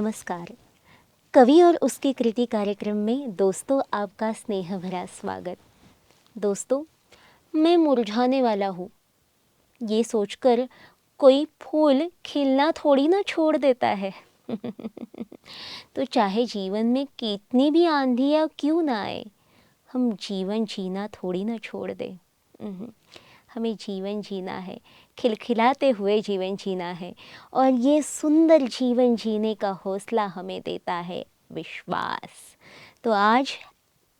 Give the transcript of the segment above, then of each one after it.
नमस्कार। कवि और उसकी कृति कार्यक्रम में दोस्तों आपका स्नेह भरा स्वागत। दोस्तों, मैं मुरझाने वाला हूँ ये सोचकर कोई फूल खिलना थोड़ी ना छोड़ देता है। तो चाहे जीवन में कितनी भी आंधियाँ क्यों ना आए, हम जीवन जीना थोड़ी ना छोड़ दें। हमें जीवन जीना है, खिलखिलाते हुए जीवन जीना है, और ये सुंदर जीवन जीने का हौसला हमें देता है विश्वास। तो आज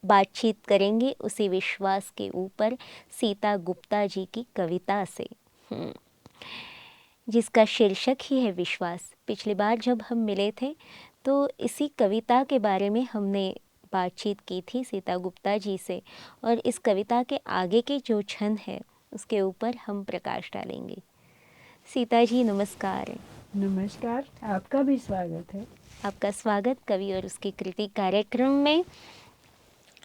बातचीत करेंगे उसी विश्वास के ऊपर सीता गुप्ता जी की कविता से, जिसका शीर्षक ही है विश्वास। पिछली बार जब हम मिले थे तो इसी कविता के बारे में हमने बातचीत की थी सीता गुप्ता जी से, और इस कविता के आगे के जो छंद है उसके ऊपर हम प्रकाश डालेंगे। सीता जी नमस्कार। नमस्कार, आपका भी स्वागत है। आपका स्वागत कवि और उसकी कृति कार्यक्रम में।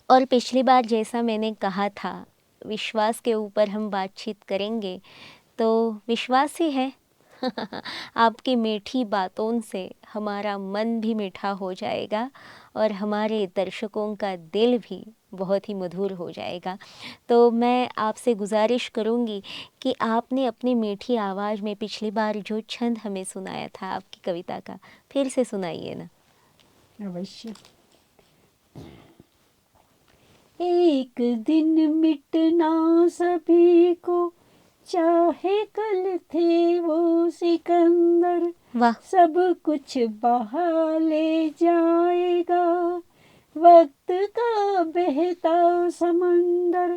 और पिछली बार जैसा मैंने कहा था, विश्वास के ऊपर हम बातचीत करेंगे, तो विश्वास ही है। आपकी मीठी बातों से हमारा मन भी मीठा हो जाएगा और हमारे दर्शकों का दिल भी बहुत ही मधुर हो जाएगा। तो मैं आपसे गुजारिश करूंगी कि आपने अपनी मीठी आवाज़ में पिछली बार जो छंद हमें सुनाया था आपकी कविता का, फिर से सुनाइए ना। अवश्य। एक दिन मिटना सभी को, चाहे कल थे वो सिकंदर। वाह। सब कुछ बहा ले जाएगा वक्त का बहता समंदर।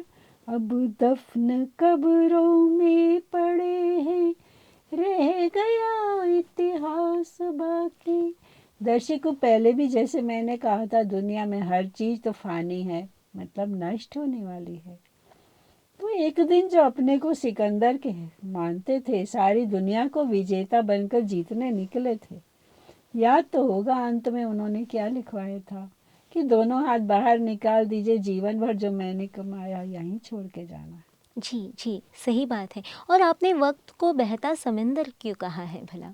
अब दफन कब्रों में पड़े हैं, रह गया इतिहास बाकी। दर्शकों, पहले भी जैसे मैंने कहा था, दुनिया में हर चीज तो फानी है, मतलब नष्ट होने वाली है। तो एक दिन जो अपने को सिकंदर के मानते थे, सारी दुनिया को विजेता बनकर जीतने निकले थे, याद तो होगा अंत में उन्होंने क्या लिखवाया था कि दोनों हाथ बाहर निकाल दीजिए, जीवन भर जो मैंने कमाया यहीं छोड़ के जाना है। जी जी, सही बात है। और आपने वक्त को बहता समंदर क्यों कहा है भला?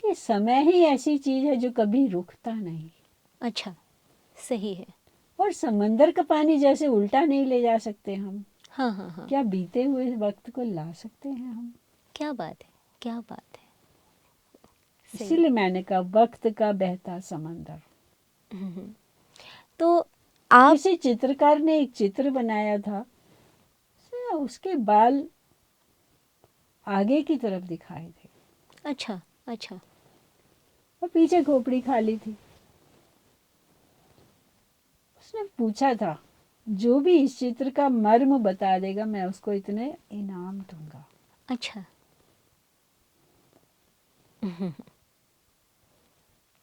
कि समय ही ऐसी चीज है जो कभी रुकता नहीं। अच्छा, सही है। और समंदर का पानी जैसे उल्टा नहीं ले जा सकते हम, हाँ हाँ हाँ, क्या बीते हुए वक्त को ला सकते हैं हम? क्या बात है, क्या बात है। सही। इसीलिए मैंने कहा वक्त का बहता समंदर। तो आप। किसी चित्रकार ने एक चित्र बनाया था, उसके बाल आगे की तरफ दिखाए थे अच्छा अच्छा। और पीछे खोपड़ी खाली थी। उसने पूछा था, जो भी इस चित्र का मर्म बता देगा मैं उसको इतने इनाम दूंगा। अच्छा।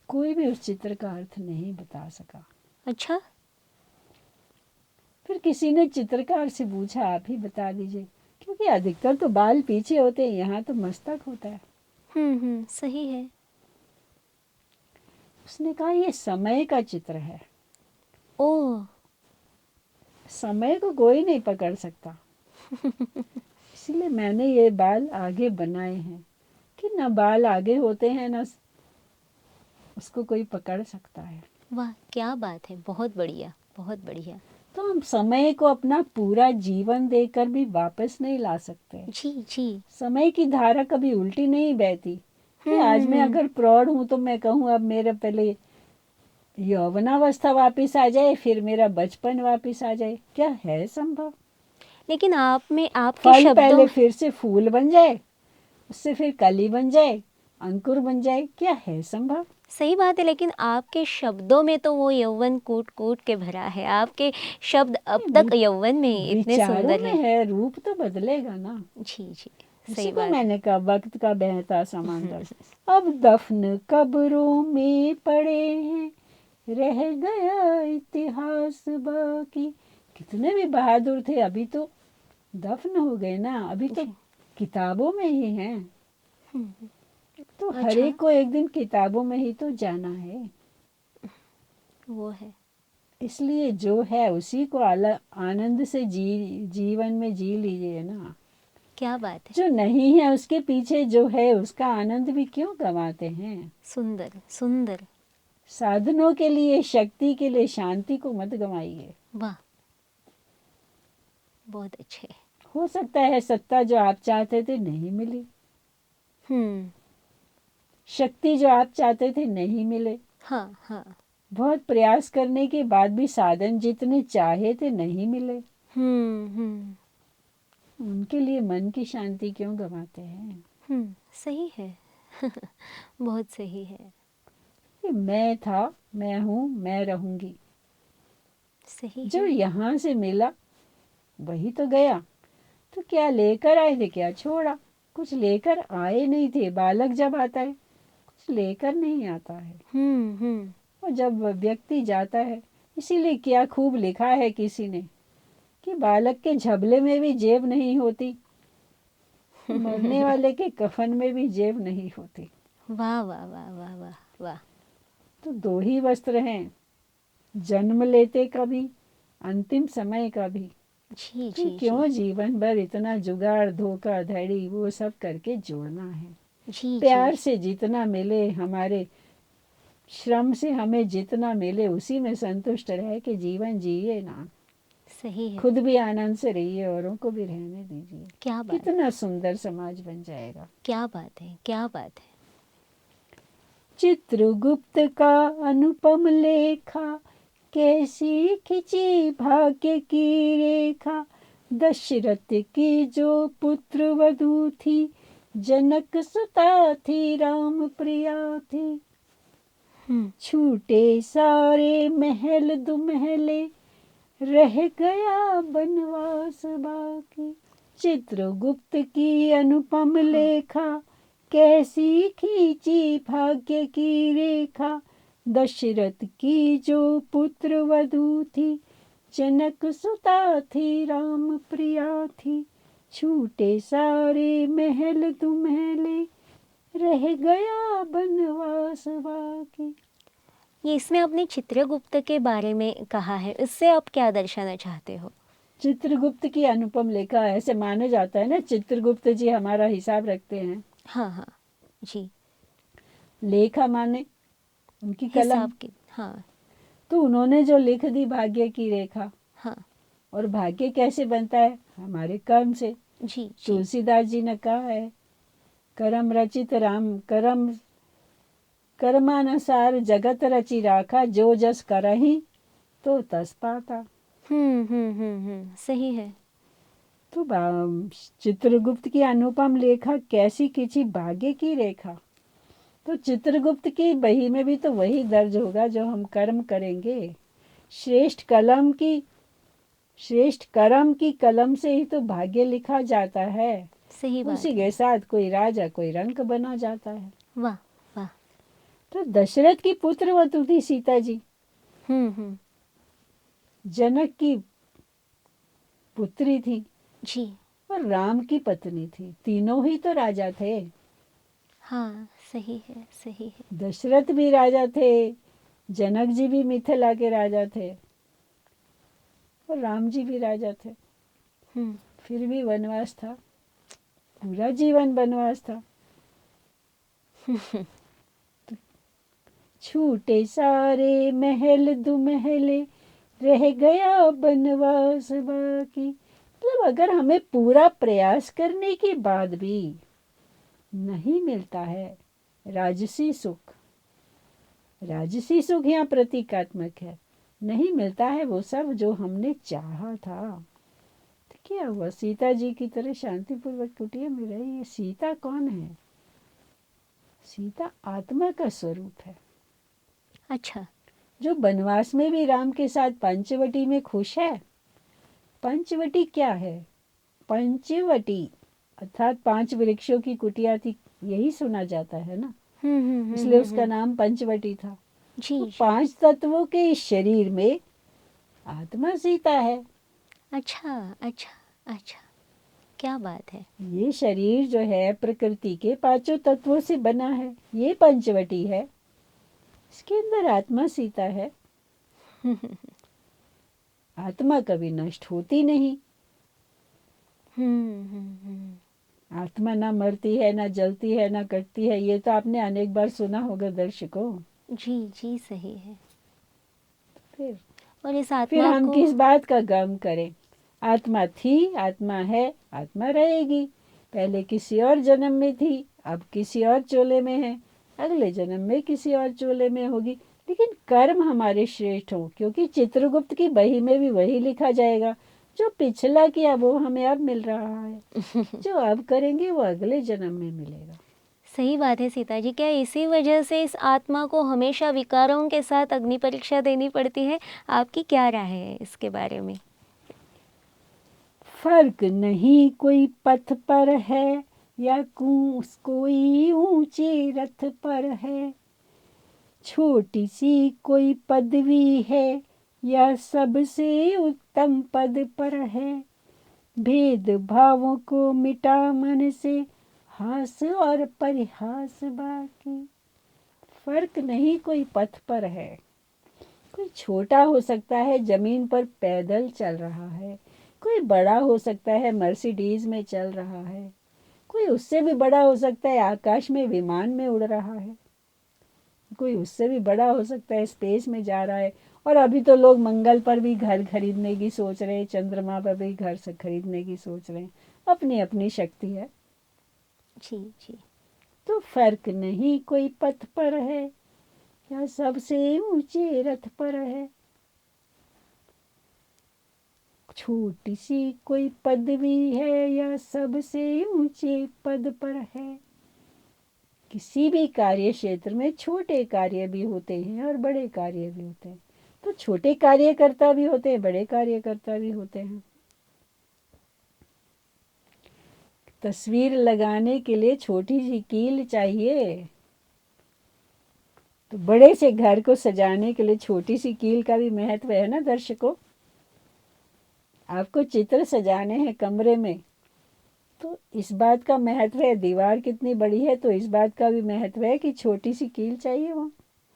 कोई भी उस चित्र का अर्थ नहीं बता सका। अच्छा। फिर किसी ने चित्रकार से पूछा, आप ही बता दीजिए, क्योंकि अधिकतर तो बाल पीछे होते हैं, यहाँ तो मस्तक होता है। सही है। उसने कहा ये समय का चित्र है, ओह। समय को कोई नहीं पकड़ सकता, इसलिए मैंने ये बाल आगे बनाए हैं कि न बाल आगे होते हैं न उसको कोई पकड़ सकता है। वाह, क्या बात है, बहुत बढ़िया बहुत बढ़िया। तो हम समय को अपना पूरा जीवन देकर भी वापस नहीं ला सकते। जी जी। समय की धारा कभी उल्टी नहीं बहती कि आज मैं हम्म। अगर प्रौढ़ हूं तो मैं कहूँ अब मेरे पहले यौवनावस्था वापस आ जाए, फिर मेरा बचपन वापस आ जाए, क्या है संभव? लेकिन आप में आपके फल शब्दों। पहले फिर से फूल बन जाए, उससे फिर कली बन जाए, अंकुर बन जाए, क्या है संभव? सही बात है, लेकिन आपके शब्दों में तो वो यौवन कूट कूट के भरा है। आपके शब्द अब तक यौवन में ही इतने विचारों सुंदर में हैं। है, रूप तो बदलेगा ना। जी जी, इसी सही को बात मैंने कहा वक्त का बहता समंदर। अब दफन कब्रों में पड़े हैं, रह गया इतिहास बाकी। कितने भी बहादुर थे, अभी तो दफन हो गए ना, अभी तो जी। किताबों में ही हैं। तो हर अच्छा, एक को एक दिन किताबों में ही तो जाना है। वो है। इसलिए जो है उसी को आनंद से जीवन में जी लीजिए ना। क्या बात है। जो नहीं है उसके पीछे जो है उसका आनंद भी क्यों गंवाते हैं। सुंदर सुंदर। साधनों के लिए, शक्ति के लिए शांति को मत गंवाइए। वाह, बहुत अच्छे। हो सकता है सत्ता जो आप चाहते थे नहीं मिली, हम्म। शक्ति जो आप चाहते थे नहीं मिले, हाँ हाँ। बहुत प्रयास करने के बाद भी साधन जितने चाहे थे नहीं मिले, हम्म। उनके लिए मन की शांति क्यों गंवाते हैं। सही है। बहुत सही है। कि मैं था, मैं हूँ, मैं रहूंगी। सही जो है। यहाँ से मिला वही तो गया। तो क्या लेकर आए थे, क्या छोड़ा। कुछ लेकर आए नहीं थे। बालक जब आता है कुछ लेकर नहीं आता है। हम्म। और जब व्यक्ति जाता है, इसीलिए क्या खूब लिखा है किसी ने कि बालक के झबले में भी जेब नहीं होती, मरने वाले के कफन में भी जेब नहीं होती। वाह वाह वाह वाह वाह वाह। तो दो ही वस्त्र हैं, जन्म लेते का भी, अंतिम समय का भी। जी फिर जी जी। क्यों जीवन भर इतना जुगाड़, धोखा धड़ी वो सब करके जोड़ना है। जी जी। प्यार से जितना मिले, हमारे श्रम से हमें जितना मिले उसी में संतुष्ट रह के जीवन जिए ना। सही है। खुद भी आनंद से रहिए, औरों को भी रहने दीजिए। क्या बात, कितना सुंदर समाज बन जाएगा। क्या बात है, क्या बात है। चित्रगुप्त का अनुपम लेखा, कैसी खिंची भाग्य की रेखा। दशरथ की जो पुत्र वधू थी, जनक सुता थी, राम प्रिया थी। हम्म। छूटे सारे महल दुमहले, रह गया बनवास बाकी। चित्रगुप्त की अनुपम हाँ। लेखा, कैसी खींची भाग्य की रेखा। दशरथ की जो पुत्र वधू थी, जनक सुता थी, राम प्रिया थी। छूटे सारे महल तुम्हेले, रह गया बनवास बाकी। ये इसमें आपने चित्रगुप्त के बारे में कहा है, इससे आप क्या दर्शाना चाहते हो। चित्रगुप्त की अनुपम लेखा, ऐसे माना जाता है ना, चित्रगुप्त जी हमारा हिसाब रखते हैं। हाँ हाँ। जी। लेखा माने उनकी कलम। हिसाब की, हाँ। तो उन्होंने जो लिख दी भाग्य की रेखा। हाँ। और भाग्य कैसे बनता है, हमारे कर्म से। जी जी। तुलसीदास जी ने कहा है, कर्म रचित राम, कर्म कर्मानुसार जगत रचि राखा। जो जस करहि तो तस पाता। सही है। तो चित्रगुप्त की अनुपम लेखा, कैसी खिंची भाग्य की रेखा। तो चित्रगुप्त की बही में भी तो वही दर्ज होगा जो हम कर्म करेंगे। श्रेष्ठ कर्म की कलम से ही तो भाग्य लिखा जाता है। सही उसी बात के है। साथ कोई राजा, कोई रंक बना जाता है। वाह वाह। तो दशरथ की पुत्रवधू थी सीता जी, हम्म। जनक की पुत्री थी, जी। और राम की पत्नी थी। तीनों ही तो राजा थे। हाँ सही है, सही है। दशरथ भी राजा थे, जनक जी भी मिथिला के राजा थे, और राम जी भी राजा थे। हम्म। फिर भी वनवास था, पूरा जीवन वनवास था। छूटे सारे महल दुमहले, रह गया बनवास बाकी। मतलब अगर हमें पूरा प्रयास करने के बाद भी नहीं मिलता है राजसी सुख, राजसी सुख यहाँ प्रतीकात्मक है, नहीं मिलता है वो सब जो हमने चाहा था, तो क्या हुआ। सीता जी की तरह शांतिपूर्वक कुटिया में रही। सीता कौन है, सीता आत्मा का स्वरूप है, अच्छा। जो बनवास में भी राम के साथ पंचवटी में खुश है। पंचवटी क्या है, पंचवटी अर्थात 5 वृक्षों की कुटिया थी, यही सुना जाता है ना, इसलिए उसका नाम पंचवटी था। जी तो जी। 5 तत्वों के इस शरीर में आत्मा सीता है। अच्छा अच्छा। अच्छा, क्या बात है। ये शरीर जो है प्रकृति के 5 तत्वों से बना है, ये पंचवटी है, इसके अंदर आत्मा सीता है। आत्मा कभी नष्ट होती नहीं। आत्मा ना मरती है, ना जलती है, ना कटती है, ये तो आपने अनेक बार सुना होगा दर्शकों। जी जी सही है। फिर और इस फिर आत्मा हम को किस बात का गम करें? आत्मा थी, आत्मा है, आत्मा रहेगी। पहले किसी और जन्म में थी, अब किसी और चोले में है, अगले जन्म में किसी और चोले में होगी। लेकिन कर्म हमारे श्रेष्ठ हो, क्योंकि चित्रगुप्त की बही में भी वही लिखा जाएगा। जो पिछला किया वो हमें अब मिल रहा है, जो अब करेंगे वो अगले जन्म में मिलेगा। सही बात है सीता जी। क्या इसी वजह से इस आत्मा को हमेशा विकारों के साथ अग्नि परीक्षा देनी पड़ती है? आपकी क्या राय है इसके बारे में? फर्क नहीं कोई पथ पर है, या कोई ऊंचे रथ पर है। छोटी सी कोई पदवी है, या सबसे उत्तम पद पर है। भेद भावों को मिटा मन से, हास और परिहास बाकी। फर्क नहीं कोई पथ पर है। कोई छोटा हो सकता है, जमीन पर पैदल चल रहा है। कोई बड़ा हो सकता है, मर्सिडीज में चल रहा है। कोई उससे भी बड़ा हो सकता है, आकाश में विमान में उड़ रहा है। कोई उससे भी बड़ा हो सकता है, स्पेस में जा रहा है। और अभी तो लोग मंगल पर भी घर खरीदने की सोच रहे हैं, चंद्रमा पर भी घर से खरीदने की सोच रहे हैं। अपनी अपनी शक्ति है। जी जी। तो फर्क नहीं कोई पथ पर है, या सबसे ऊंचे रथ पर है। छोटी सी कोई पदवी है, या सबसे ऊंचे पद पर है। किसी भी कार्य क्षेत्र में छोटे कार्य भी होते हैं और बड़े कार्य भी होते हैं। तो छोटे कार्यकर्ता भी होते हैं, बड़े कार्यकर्ता भी होते हैं। तस्वीर लगाने के लिए छोटी सी कील चाहिए, तो बड़े से घर को सजाने के लिए छोटी सी कील का भी महत्व है ना दर्शकों। आपको चित्र सजाने हैं कमरे में, तो इस बात का महत्व है। दीवार कितनी बड़ी है, तो इस बात का भी महत्व है कि छोटी सी कील चाहिए वहाँ।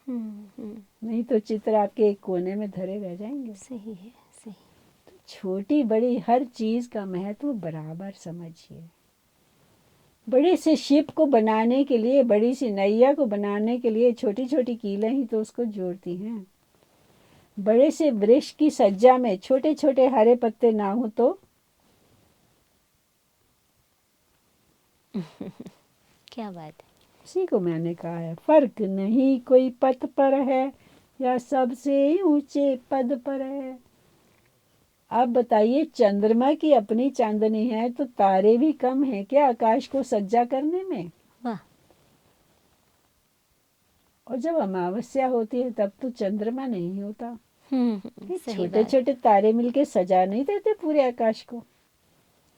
नहीं तो चित्र आपके एक कोने में धरे रह जाएंगे। सही है सही। तो छोटी बड़ी हर चीज का महत्व बराबर समझिए। बड़े से शिप को बनाने के लिए, बड़ी सी नैया को बनाने के लिए छोटी छोटी कीलें ही तो उसको जोड़ती हैं। बड़े से वृक्ष की सज्जा में छोटे छोटे हरे पत्ते ना हो तो क्या बात है। उसी को मैंने कहा है, फर्क नहीं कोई पथ पर है, या सबसे ऊंचे पद पर है। आप बताइए, चंद्रमा की अपनी चांदनी है, तो तारे भी कम हैं क्या आकाश को सज्जा करने में? वाह। और जब अमावस्या होती है तब तो चंद्रमा नहीं होता। ये सही छोटे बात। छोटे तारे मिलके सजा नहीं देते पूरे आकाश को?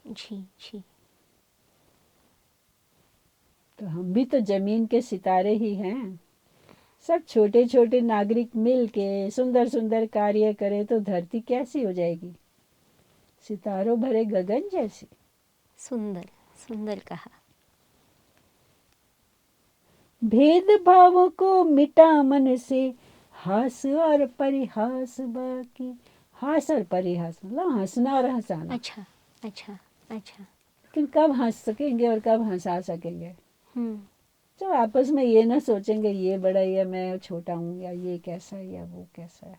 जी जी। तो हम भी तो जमीन के सितारे ही हैं। सब छोटे छोटे नागरिक मिल के सुंदर सुंदर कार्य करें तो धरती कैसी हो जाएगी? सितारों भरे गगन जैसी। सुंदर सुंदर कहा। भेदभावों को मिटा मन से, हास और परिहास बाकी। हास और परिहास मतलब हंसना और हंसाना। अच्छा अच्छा अच्छा। लेकिन कब हंस सकेंगे और कब हंसा सकेंगे? हम्म। जब आपस में ये ना सोचेंगे ये बड़ा है या मैं छोटा हूँ, या ये कैसा है या वो कैसा है,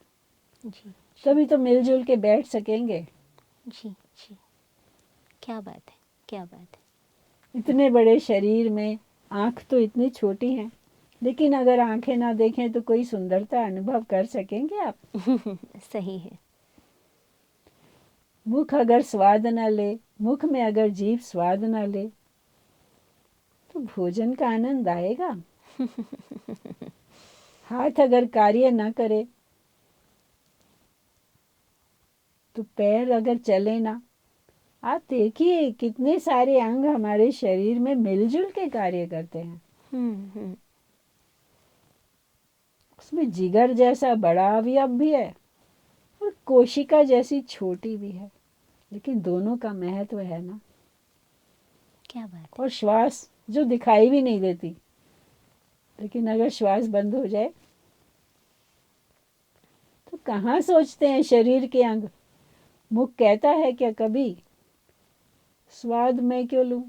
जी तभी तो मिलजुल के बैठ सकेंगे। जी जी। क्या बात है क्या बात इतने बड़े शरीर में आँख तो इतनी छोटी है, लेकिन अगर आंखें ना देखें तो कोई सुंदरता अनुभव कर सकेंगे आप? है। सही है। मुख अगर स्वाद न ले, मुख में अगर जीभ स्वाद न ले, तो भोजन का आनंद आएगा? हाथ अगर कार्य न करे, तो पैर अगर चले ना। आप देखिए कितने सारे अंग हमारे शरीर में मिलजुल के कार्य करते हैं। हम्म। उसमें जिगर जैसा बड़ा अवयव भी है और कोशिका जैसी छोटी भी है, लेकिन दोनों का महत्व है ना। क्या बात और श्वास जो दिखाई भी नहीं देती, लेकिन अगर श्वास बंद हो जाए तो कहाँ सोचते हैं शरीर के अंग? मुख कहता है क्या कभी स्वाद मैं क्यों लूं?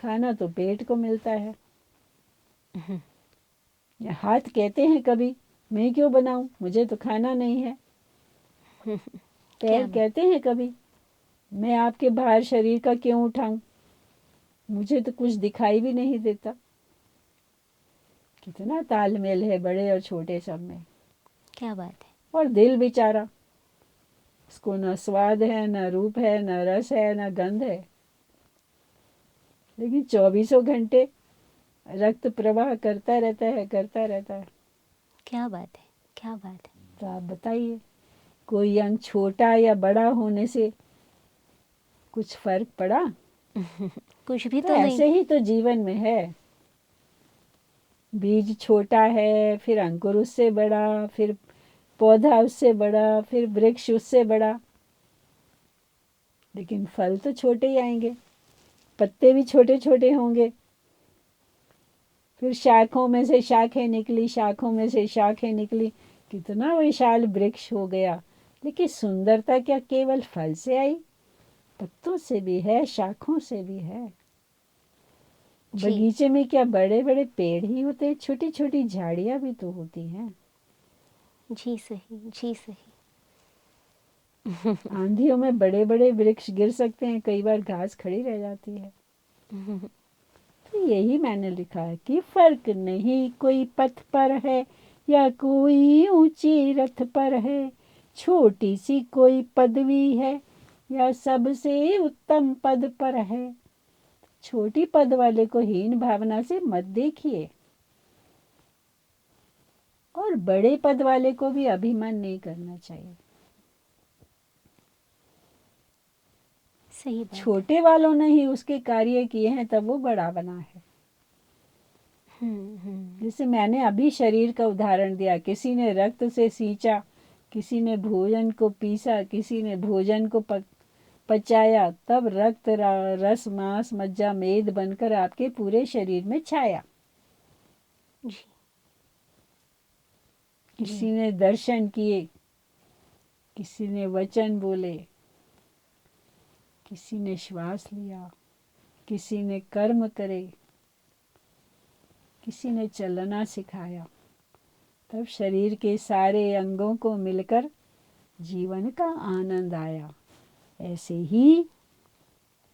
खाना तो पेट को मिलता है। या हाथ कहते हैं कभी, मैं क्यों बनाऊं, मुझे तो खाना नहीं है। क्या पैर बात। कहते हैं कभी, मैं आपके भार शरीर का क्यों उठाऊं, मुझे तो कुछ दिखाई भी नहीं देता। कितना तालमेल है बड़े और छोटे सब में। क्या बात है। और दिल बेचारा, उसको न स्वाद है, न रूप है, न रस है, न गंध है, लेकिन 24 घंटे रक्त प्रवाह करता रहता है, करता रहता है। क्या बात है। क्या बात तो आप बताइए, कोई अंग छोटा या बड़ा होने से कुछ फर्क पड़ा? है। कुछ भी तो तो नहीं। ऐसे ही तो जीवन में है। बीज छोटा है, फिर अंकुर उससे बड़ा, फिर पौधा उससे बड़ा, फिर वृक्ष उससे बड़ा, लेकिन फल तो छोटे ही आएंगे, पत्ते भी छोटे छोटे होंगे। फिर शाखों में से शाखें निकली, शाखों में से शाखें निकली, कितना विशाल वृक्ष हो गया। लेकिन सुंदरता क्या केवल फल से आई? पत्तों से भी है, शाखों से भी है। जी बगीचे में क्या बड़े बड़े पेड़ ही होते हैं, छोटी छोटी झाड़ियां भी तो होती हैं। जी सही, जी सही। आंधियों में बड़े बड़े वृक्ष गिर सकते हैं, कई बार घास खड़ी रह जाती है। तो यही मैंने लिखा है कि फर्क नहीं कोई पथ पर है या कोई ऊंची रथ पर है, छोटी सी कोई पदवी है या सबसे उत्तम पद पर है। छोटी पद वाले को हीन भावना से मत देखिए, और बड़े पद वाले को भी अभिमान नहीं करना चाहिए। सही बात है। छोटे वालों ने ही उसके कार्य किए हैं, तब वो बड़ा बना है। जैसे मैंने अभी शरीर का उदाहरण दिया, किसी ने रक्त से सींचा, किसी ने भोजन को पीसा, किसी ने भोजन को पचाया, तब रक्त रस मांस मज्जा मेद बनकर आपके पूरे शरीर में छाया। जी किसी ने दर्शन किए, किसी ने वचन बोले, किसी ने श्वास लिया, किसी ने कर्म करे, किसी ने चलना सिखाया, तब शरीर के सारे अंगों को मिलकर जीवन का आनंद आया। ऐसे ही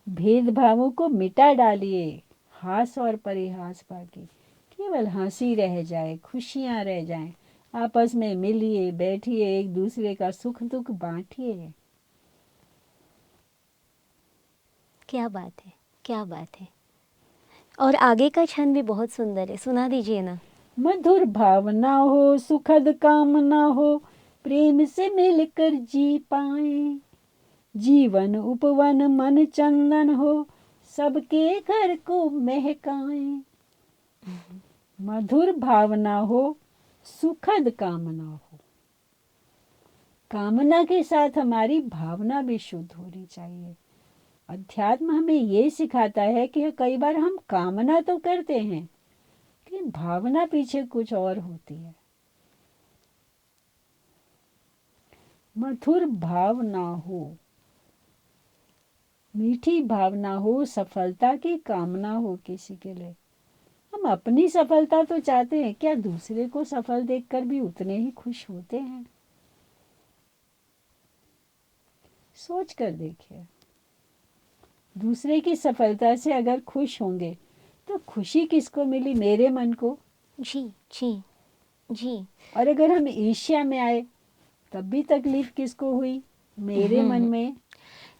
भेदभावों को मिटा डालिए, हास और परिहास बाकी, केवल हंसी रह जाए, खुशियां रह जाएं। आपस में मिलिए, बैठिए, एक दूसरे का सुख दुख बांटिए। क्या बात है। क्या बात है। और आगे का छंद भी बहुत सुंदर है, सुना दीजिए ना। मधुर भावना हो, सुखद कामना हो, प्रेम से मिलकर जी पाए, जीवन उपवन मन चंदन हो, सबके घर को महकाए। मधुर भावना हो, सुखद कामना हो, कामना के साथ हमारी भावना भी शुद्ध होनी चाहिए। अध्यात्म हमें ये सिखाता है कि कई बार हम कामना तो करते हैं, लेकिन भावना पीछे कुछ और होती है। मधुर भावना हो, मीठी भावना हो, सफलता की कामना हो किसी के लिए। हम अपनी सफलता तो चाहते हैं, क्या दूसरे को सफल देखकर भी उतने ही खुश होते हैं? सोच कर देखिए, दूसरे की सफलता से अगर खुश होंगे तो खुशी किसको मिली? मेरे मन को। जी जी जी। और अगर हम ईर्ष्या में आए तब भी तकलीफ किसको हुई? मेरे मन में।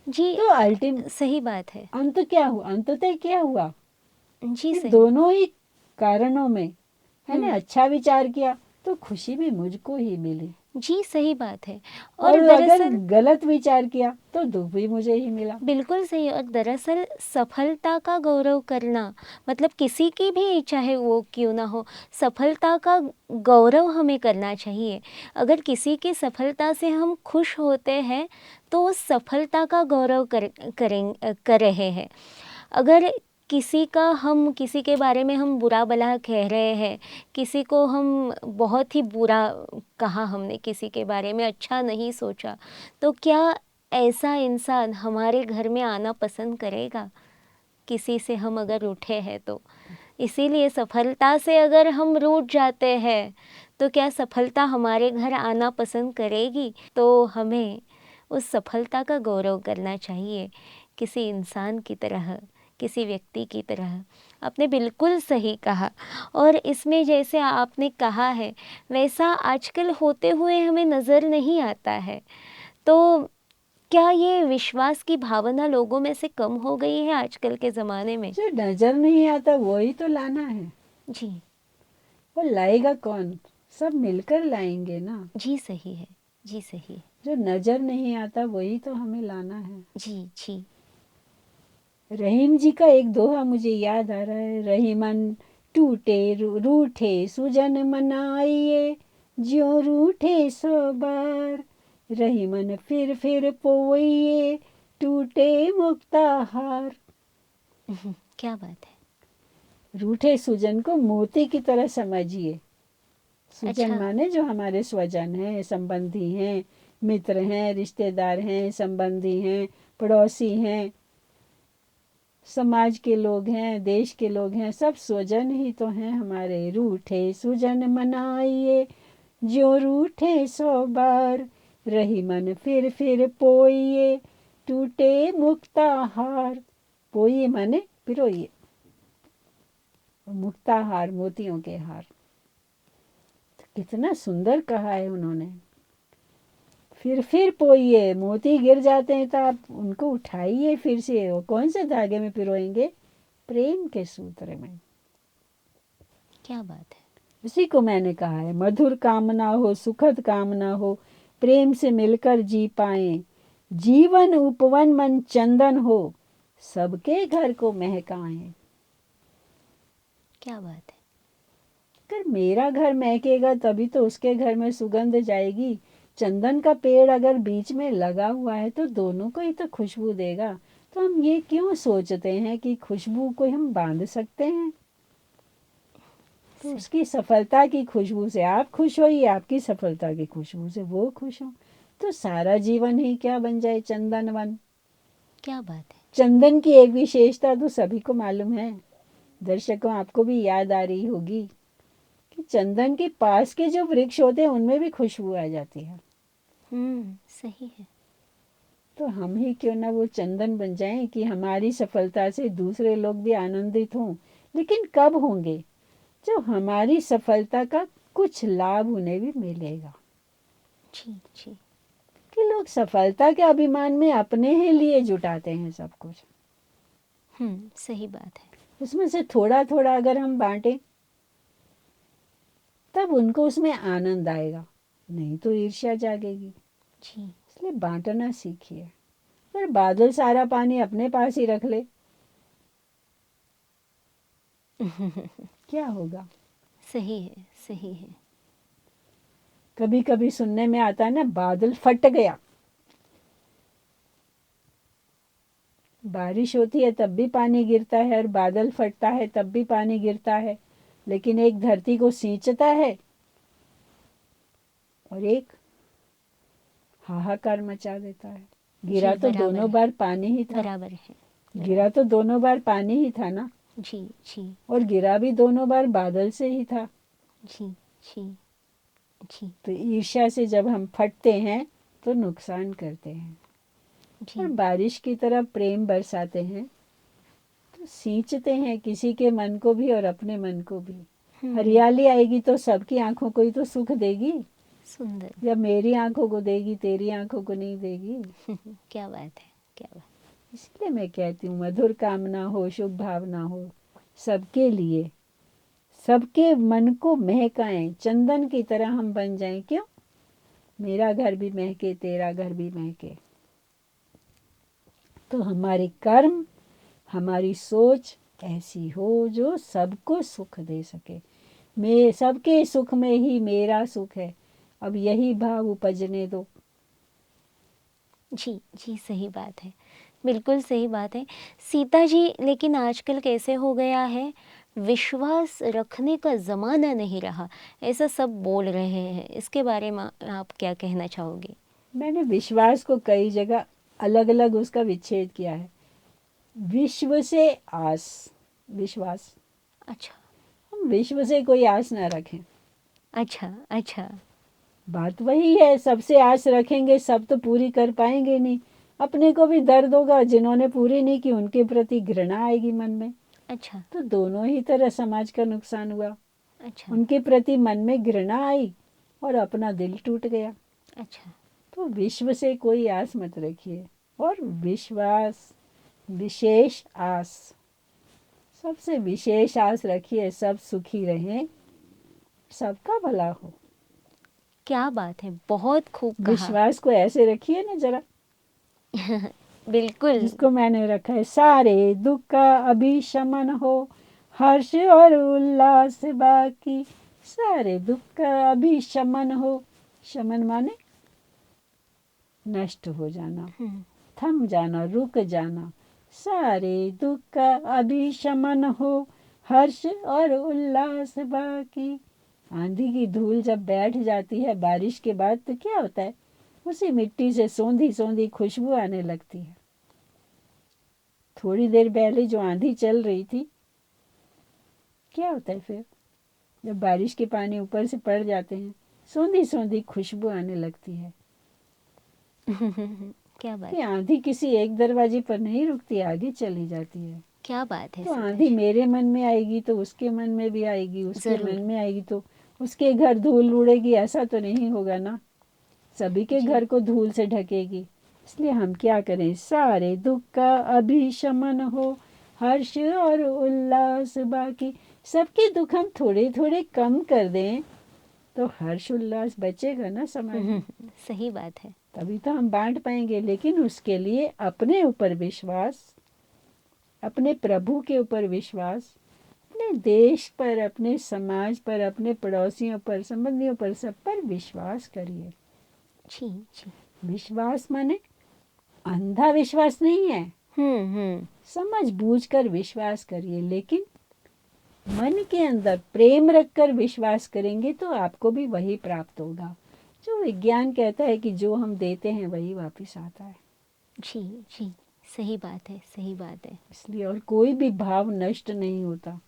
जी तो अल्टीम सही बात है। अंत क्या हुआ? अंततः क्या हुआ जी कि सही। दोनों ही कारणों में मैंने अच्छा विचार किया तो खुशी भी मुझको ही मिली, जी सही बात है। और और अगर दरअसल गलत विचार किया तो दुख भी मुझे ही मिला। बिल्कुल सही। और दरअसल सफलता का गौरव करना, मतलब किसी की भी चाहे वो क्यों ना हो, सफलता का गौरव हमें करना चाहिए। अगर किसी की सफलता से हम खुश होते हैं तो उस सफलता का गौरव कर रहे हैं। अगर किसी के बारे में हम बुरा भला कह रहे हैं, किसी को हम बहुत ही बुरा कहा, हमने किसी के बारे में अच्छा नहीं सोचा, तो क्या ऐसा इंसान हमारे घर में आना पसंद करेगा? किसी से हम अगर रूठे हैं तो। इसीलिए सफलता से अगर हम रूठ जाते हैं तो क्या सफलता हमारे घर आना पसंद करेगी? तो हमें उस सफलता का गौरव करना चाहिए, किसी इंसान की तरह, किसी व्यक्ति की तरह। आपने बिल्कुल सही कहा। और इसमें जैसे आपने कहा है वैसा आजकल होते हुए हमें नज़र नहीं आता है। तो क्या ये विश्वास की भावना लोगों में से कम हो गई है आजकल के ज़माने में? जो नजर नहीं आता वही तो लाना है। जी। वो लाएगा कौन? सब मिलकर लाएंगे ना। जी सही है। जी सही है। जो नजर नहीं आता वही तो हमें लाना है। जी जी। रहीम जी का एक दोहा मुझे याद आ रहा है। रहीमन टूटे रूठे सुजन मनाइए, ज्यों रूठे सो बार। रहीमन फिर पोइए, टूटे मुक्ता हार। क्या बात है। रूठे सुजन को मोती की तरह समझिए। सुजन अच्छा। माने जो हमारे स्वजन हैं, संबंधी हैं, मित्र हैं, रिश्तेदार हैं, संबंधी हैं, पड़ोसी हैं, समाज के लोग हैं, देश के लोग हैं, सब स्वजन ही तो हैं हमारे। रूठे सुजन मनाइए, जो रूठे सो बार। रही मन फिर पोइए, टूटे मुक्ता हार। पोइए माने पिरोइए, मुक्ता हार मोतियों के हार। कितना सुंदर कहा है उन्होंने। फिर पोइए, मोती गिर जाते हैं तो आप उनको उठाइए फिर से। वो कौन से धागे में पिरोएंगे? प्रेम के सूत्र में। क्या बात है। उसी को मैंने कहा है, मधुर कामना हो, सुखद कामना हो, प्रेम से मिलकर जी पाए। जीवन उपवन मन चंदन हो, सबके घर को महकाएं। क्या बात है। अगर मेरा घर महकेगा तभी तो उसके घर में सुगंध जाएगी। चंदन का पेड़ अगर बीच में लगा हुआ है तो दोनों को ही तो खुशबू देगा। तो हम ये क्यों सोचते हैं कि खुशबू को हम बांध सकते हैं? तो उसकी सफलता की खुशबू से आप खुश होइए, आपकी सफलता की खुशबू से वो खुश हो, तो सारा जीवन ही क्या बन जाए? चंदन वन। क्या बात है। चंदन की एक विशेषता तो सभी को मालूम है, दर्शकों आपको भी याद आ रही होगी कि चंदन के पास के जो वृक्ष होते हैं उनमें भी खुशबू आ जाती है। सही है। तो हम ही क्यों ना वो चंदन बन जाएं कि हमारी सफलता से दूसरे लोग भी आनंदित हों। लेकिन कब होंगे? जब हमारी सफलता का कुछ लाभ उन्हें भी मिलेगा। जी जी। कि लोग सफलता के अभिमान में अपने ही लिए जुटाते हैं सब कुछ। सही बात है। उसमें से थोड़ा थोड़ा अगर हम बांटें तब उनको उसमें आनंद आएगा, नहीं तो ईर्ष्या जागेगी। जी। इसलिए बांटना सीखिए। पर बादल सारा पानी अपने पास ही रख ले, क्या होगा? सही है। सही है। कभी कभी सुनने में आता है ना, बादल फट गया। बारिश होती है तब भी पानी गिरता है और बादल फटता है तब भी पानी गिरता है। लेकिन एक धरती को सींचता है और एक हाहाकार मचा देता है। गिरा जी तो बराबर दोनों है। बार पानी ही था। बराबर है। गिरा तो दोनों बार पानी ही था ना। जी जी। और गिरा भी दोनों बार बादल से ही था। जी जी। जी तो ईर्ष्या से जब हम फटते हैं तो नुकसान करते हैं। और जी। बारिश की तरह प्रेम बरसाते हैं तो सींचते हैं किसी के मन को भी और अपने मन को भी। हरियाली आएगी तो सबकी आंखों को ही तो सुख देगी, सुंदर। या मेरी आंखों को देगी, तेरी आंखों को नहीं देगी। क्या बात है। क्या बात। इसलिए मैं कहती हूँ, मधुर कामना हो, शुभ भावना हो, सबके लिए, सबके मन को महकाएं। चंदन की तरह हम बन जाएं। क्यों? मेरा घर भी महके, तेरा घर भी महके। तो हमारे कर्म, हमारी सोच ऐसी हो जो सबको सुख दे सके। मैं सबके सुख में ही मेरा सुख है, अब यही भाव उपजने दो। जी जी। सही बात है। बिल्कुल सही बात है सीता जी। लेकिन आजकल कैसे हो गया है, विश्वास रखने का ज़माना नहीं रहा, ऐसा सब बोल रहे हैं। इसके बारे में आप क्या कहना चाहोगे? मैंने विश्वास को कई जगह अलग अलग उसका विच्छेद किया है। विश्व से आस, विश्वास। अच्छा हम विश्व से कोई आस ना रखें। अच्छा अच्छा। बात वही है, सबसे आस रखेंगे सब तो पूरी कर पाएंगे नहीं। अपने को भी दर्द होगा, जिन्होंने पूरी नहीं की उनके प्रति घृणा आएगी मन में। अच्छा तो दोनों ही तरह समाज का नुकसान हुआ। अच्छा उनके प्रति मन में घृणा आई और अपना दिल टूट गया। अच्छा। तो विश्व से कोई आस मत रखिए, और विश्वास, विशेष आस, सबसे विशेष आस रखिए, सब सुखी रहें, सबका भला हो। क्या बात है, बहुत खूब कहा। विश्वास को ऐसे रखिए ना जरा, बिल्कुल। जिसको मैंने रखा है, सारे दुख का अभी शमन हो, हर्ष और उल्लास बाकी। सारे दुख का अभी शमन हो, शमन माने नष्ट हो जाना, थम जाना, रुक जाना। सारे दुख का अभी शमन हो, हर्ष और उल्लास बाकी। आंधी की धूल जब बैठ जाती है बारिश के बाद तो क्या होता है, उसी मिट्टी से सौंधी सौंधी खुशबू आने लगती है। थोड़ी देर पहले जो आंधी चल रही थी, क्या होता है फिर जब बारिश के पानी ऊपर से पड़ जाते हैं, सौंधी सौंधी खुशबू आने लगती है। क्या बात, कि आंधी किसी एक दरवाजे पर नहीं रुकती, आगे चली जाती है। क्या बात है तो सीता आंधी जी। मेरे मन में आएगी तो उसके मन में भी आएगी, उसके जरूर। मन में आएगी तो उसके घर धूल उड़ेगी, ऐसा तो नहीं होगा ना। सभी के जी। घर को धूल से ढकेगी। इसलिए हम क्या करें, सारे दुख का अभी शमन हो, हर्ष और उल्लास बाकी। सबके दुख हम थोड़े थोड़े कम कर दें तो हर्ष उल्लास बचेगा ना समाज में। सही बात है। तभी तो हम बांट पाएंगे। लेकिन उसके लिए अपने ऊपर विश्वास, अपने प्रभु के ऊपर विश्वास, अपने देश पर, अपने समाज पर, अपने पड़ोसियों पर, संबंधियों पर, सब पर विश्वास करिए। जी जी। विश्वास माने अंधा विश्वास नहीं है, हम्म। समझ बूझ कर विश्वास करिए। लेकिन मन के अंदर प्रेम रखकर विश्वास करेंगे तो आपको भी वही प्राप्त होगा। जो विज्ञान कहता है कि जो हम देते हैं वही वापस आता है। जी जी। सही बात है, सही बात है। इसलिए और कोई भी भाव नष्ट नहीं होता।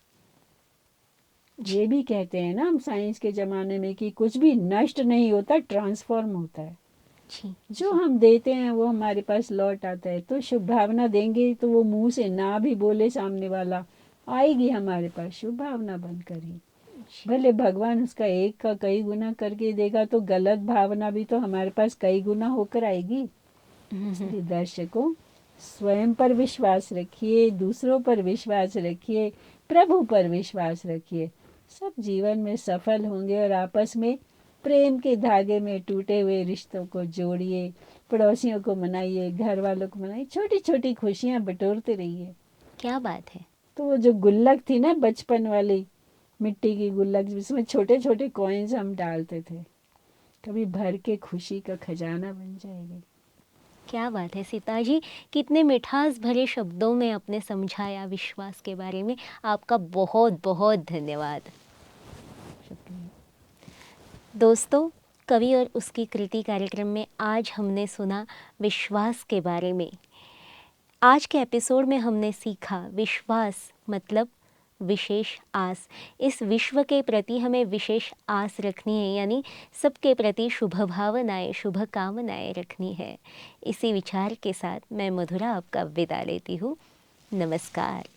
ये भी कहते हैं ना हम साइंस के ज़माने में कि कुछ भी नष्ट नहीं होता, ट्रांसफॉर्म होता है। जी जो जी। हम देते हैं वो हमारे पास लौट आता है। तो शुभ भावना देंगे तो वो मुंह से ना भी बोले सामने वाला, आएगी हमारे पास शुभ भावना बनकर ही। भले भगवान उसका एक का कई गुना करके देगा तो गलत भावना भी तो हमारे पास कई गुना होकर आएगी। इसलिए दर्शकों, स्वयं पर विश्वास रखिए, दूसरों पर विश्वास रखिए, प्रभु पर विश्वास रखिए। सब जीवन में सफल होंगे और आपस में प्रेम के धागे में टूटे हुए रिश्तों को जोड़िए, पड़ोसियों को मनाइए, घर वालों को मनाइए, छोटी छोटी खुशियाँ बटोरते रहिए। क्या बात है। तो वो जो गुल्लक थी ना बचपन वाली, मिट्टी की गुल्लक जिसमें छोटे छोटे कॉइन्स हम डालते थे, कभी भर के खुशी का खजाना बन जाएगी। क्या बात है सीता जी, कितने मिठास भरे शब्दों में आपने समझाया विश्वास के बारे में। आपका बहुत बहुत धन्यवाद। शुक्रिया। दोस्तों, कवि और उसकी कृति कार्यक्रम में आज हमने सुना विश्वास के बारे में। आज के एपिसोड में हमने सीखा विश्वास मतलब विशेष आस। इस विश्व के प्रति हमें विशेष आस रखनी है, यानी सबके प्रति शुभ भावनाएं, शुभ कामनाएं रखनी है। इसी विचार के साथ मैं मधुरा आपका विदा लेती हूँ। नमस्कार।